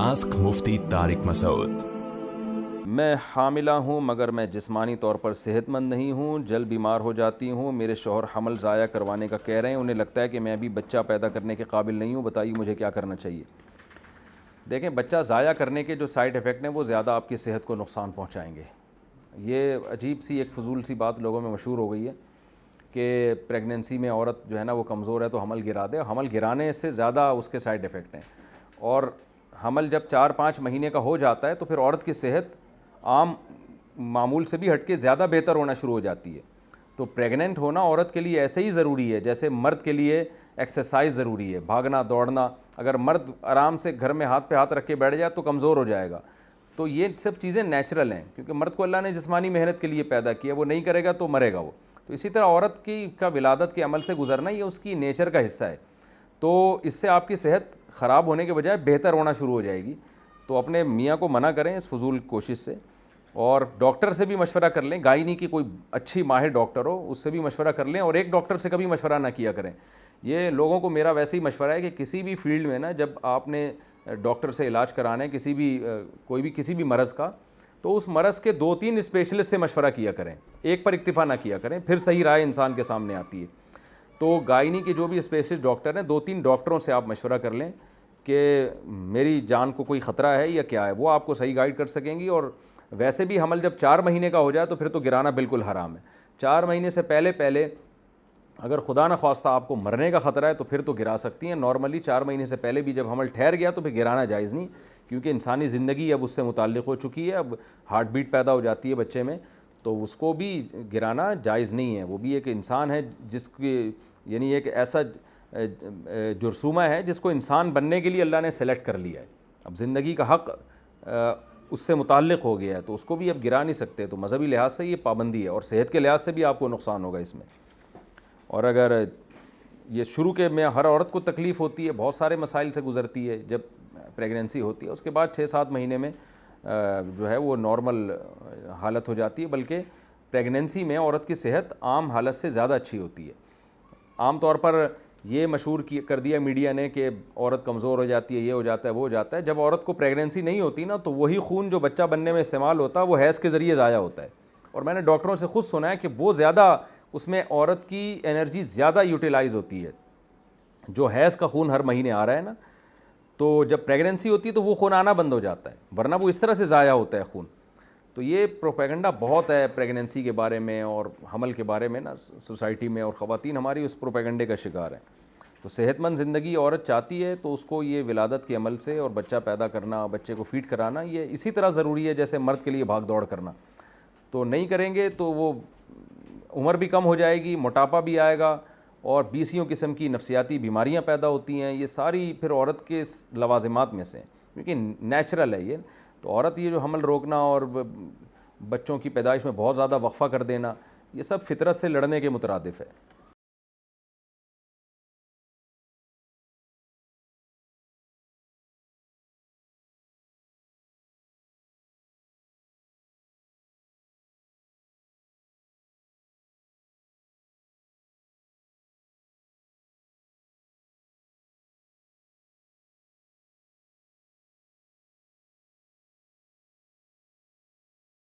Ask مفتی طارق مسعود۔ میں حاملہ ہوں مگر میں جسمانی طور پر صحت مند نہیں ہوں، جلد بیمار ہو جاتی ہوں۔ میرے شوہر حمل ضائع کروانے کا کہہ رہے ہیں، انہیں لگتا ہے کہ میں ابھی بچہ پیدا کرنے کے قابل نہیں ہوں، بتائیے مجھے کیا کرنا چاہیے۔ دیکھیں، بچہ ضائع کرنے کے جو سائیڈ ایفیکٹ ہیں وہ زیادہ آپ کی صحت کو نقصان پہنچائیں گے۔ یہ عجیب سی ایک فضول سی بات لوگوں میں مشہور ہو گئی ہے کہ پریگننسی میں عورت جو ہے نا وہ کمزور ہے تو حمل گرا دے۔ حمل گرانے سے زیادہ اس کے سائیڈ ایفیکٹ ہیں، اور حمل جب 4-5 مہینے کا ہو جاتا ہے تو پھر عورت کی صحت عام معمول سے بھی ہٹ کے زیادہ بہتر ہونا شروع ہو جاتی ہے۔ تو پریگننٹ ہونا عورت کے لیے ایسے ہی ضروری ہے جیسے مرد کے لیے ایکسرسائز ضروری ہے، بھاگنا دوڑنا۔ اگر مرد آرام سے گھر میں ہاتھ پہ ہاتھ رکھ کے بیٹھ جائے تو کمزور ہو جائے گا۔ تو یہ سب چیزیں نیچرل ہیں، کیونکہ مرد کو اللہ نے جسمانی محنت کے لیے پیدا کیا، وہ نہیں کرے گا تو مرے گا وہ۔ تو اسی طرح عورت کا ولادت کے عمل سے گزرنا یہ اس کی نیچر کا حصہ ہے۔ تو اس سے آپ کی صحت خراب ہونے کے بجائے بہتر ہونا شروع ہو جائے گی۔ تو اپنے میاں کو منع کریں اس فضول کوشش سے، اور ڈاکٹر سے بھی مشورہ کر لیں، گائنی کی کوئی اچھی ماہر ڈاکٹر ہو اس سے بھی مشورہ کر لیں، اور ایک ڈاکٹر سے کبھی مشورہ نہ کیا کریں۔ یہ لوگوں کو میرا ویسے ہی مشورہ ہے کہ کسی بھی فیلڈ میں نا، جب آپ نے ڈاکٹر سے علاج کرانا ہے کسی بھی مرض کا، تو اس مرض کے 2-3 اسپیشلسٹ سے مشورہ کیا کریں، ایک پر اکتفا نہ کیا کریں، پھر صحیح رائے انسان کے سامنے آتی ہے۔ تو گائنی کے جو بھی اسپیشلسٹ ڈاکٹر ہیں، 2-3 ڈاکٹروں سے آپ مشورہ کر لیں کہ میری جان کو کوئی خطرہ ہے یا کیا ہے، وہ آپ کو صحیح گائیڈ کر سکیں گی۔ اور ویسے بھی حمل جب 4 مہینے کا ہو جائے تو پھر تو گرانا بالکل حرام ہے۔ 4 مہینے سے پہلے اگر خدا نہ خواستہ آپ کو مرنے کا خطرہ ہے تو پھر تو گرا سکتی ہیں۔ نارملی 4 مہینے سے پہلے بھی جب حمل ٹھہر گیا تو پھر گرانا جائز نہیں، کیونکہ انسانی زندگی اب اس سے متعلق ہو چکی ہے، اب ہارٹ بیٹ پیدا ہو جاتی ہے بچے میں، تو اس کو بھی گرانا جائز نہیں ہے۔ وہ بھی ایک انسان ہے جس کی یعنی ایک ایسا جرثومہ ہے جس کو انسان بننے کے لیے اللہ نے سلیکٹ کر لیا ہے، اب زندگی کا حق اس سے متعلق ہو گیا ہے، تو اس کو بھی اب گرا نہیں سکتے۔ تو مذہبی لحاظ سے یہ پابندی ہے، اور صحت کے لحاظ سے بھی آپ کو نقصان ہوگا اس میں۔ اور اگر یہ شروع کے میں ہر عورت کو تکلیف ہوتی ہے، بہت سارے مسائل سے گزرتی ہے جب پریگننسی ہوتی ہے، اس کے بعد 6-7 مہینے میں جو ہے وہ نارمل حالت ہو جاتی ہے، بلکہ پریگننسی میں عورت کی صحت عام حالت سے زیادہ اچھی ہوتی ہے۔ عام طور پر یہ مشہور کر دیا میڈیا نے کہ عورت کمزور ہو جاتی ہے، یہ ہو جاتا ہے، وہ ہو جاتا ہے۔ جب عورت کو پریگننسی نہیں ہوتی نا، تو وہی خون جو بچہ بننے میں استعمال ہوتا ہے وہ حیض کے ذریعے ضائع ہوتا ہے، اور میں نے ڈاکٹروں سے خود سنا ہے کہ وہ زیادہ اس میں عورت کی انرجی زیادہ یوٹیلائز ہوتی ہے۔ جو حیض کا خون ہر مہینے آ رہا ہے نا، تو جب پریگننسی ہوتی ہے تو وہ خون آنا بند ہو جاتا ہے، ورنہ وہ اس طرح سے ضائع ہوتا ہے خون۔ تو یہ پروپیگنڈا بہت ہے پریگننسی کے بارے میں اور حمل کے بارے میں نا سوسائٹی میں، اور خواتین ہماری اس پروپیگنڈے کا شکار ہیں۔ تو صحت مند زندگی عورت چاہتی ہے تو اس کو یہ ولادت کے عمل سے اور بچہ پیدا کرنا، بچے کو فیڈ کرانا، یہ اسی طرح ضروری ہے جیسے مرد کے لیے بھاگ دوڑ کرنا۔ تو نہیں کریں گے تو وہ عمر بھی کم ہو جائے گی، موٹاپا بھی آئے گا، اور 20 قسم کی نفسیاتی بیماریاں پیدا ہوتی ہیں۔ یہ ساری پھر عورت کے لوازمات میں سے ہیں، کیونکہ نیچرل ہے یہ۔ تو عورت یہ جو حمل روکنا اور بچوں کی پیدائش میں بہت زیادہ وقفہ کر دینا، یہ سب فطرت سے لڑنے کے مترادف ہے۔